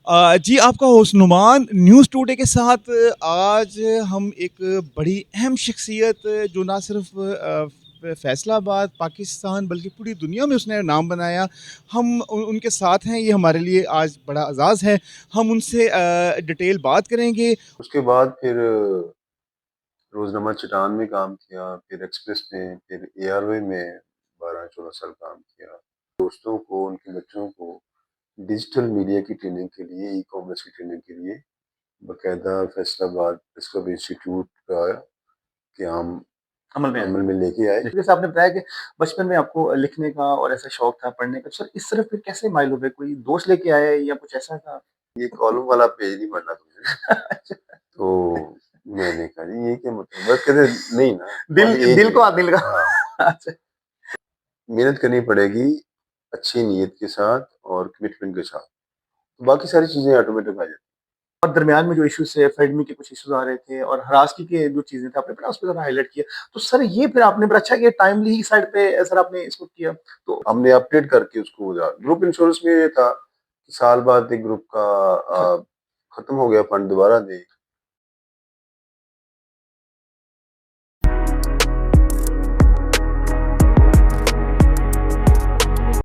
जी, आपका host Numan news today के साथ आज हम एक बड़ी अहम शख्सियत जो ना सिर्फ़ फैसलाबाद, पाकिस्तान बल्कि पूरी दुनिया में उसने नाम बनाया, हम उनके साथ हैं, ये हमारे लिए आज बड़ा एज़ाज़ है। हम उनसे डिटेल बात करेंगे। उसके बाद फिर रोज़नामा चटान में काम किया, फिर एक्सप्रेस में, फिर एआरवाई में 12-14 साल काम किया। दोस्तों को, उनके बच्चों को डिजिटल मीडिया की ट्रेनिंग के लिए, ई-कॉमर्स की ट्रेनिंग के लिए बाकायदा फैसलाबाद प्रेस क्लब इंस्टीट्यूट का क़याम अमल में आया। अमल में लेके आए। जैसे आपने बताया कि बचपन में आपको लिखने का और ऐसा शौक था पढ़ने का, सर इस तरफ फिर कैसे माइल हो गए? कोई दोस्त लेके आया या कुछ ऐसा था? ये कॉलम वाला पेज नहीं पढ़ना तुझे। अच्छा, तो मैंने कहा जी ये क्या मतलब? बस कहते नहीं ना, दिल तुम्हारी एज दिल को नहीं हाथ है। दिल का। हाँ, अच्छा। मेहनत करनी पड़ेगी अच्छी नीयत के साथ और कमिटमेंट के साथ। बाकी सारी चीज़ें ऑटोमेटिक आ जाती हैं। और दरमियान में जो इश्यूज़ थे, एफएडमी के कुछ इश्यूज़ आ रहे थे और हरासगी के जो चीज़ें थी, आपने बड़ा उस पे ज़रा हाइलाइट किया। तो सर ये फिर आपने बड़ा अच्छा किया टाइमली ही साइड पे सर आपने इसको किया। तो हमने अपडेट करके उसको ग्रुप इंश्योरेंस में ये था कि साल बाद एक ग्रुप का ख खत्म हो गया फंड दोबारा दें।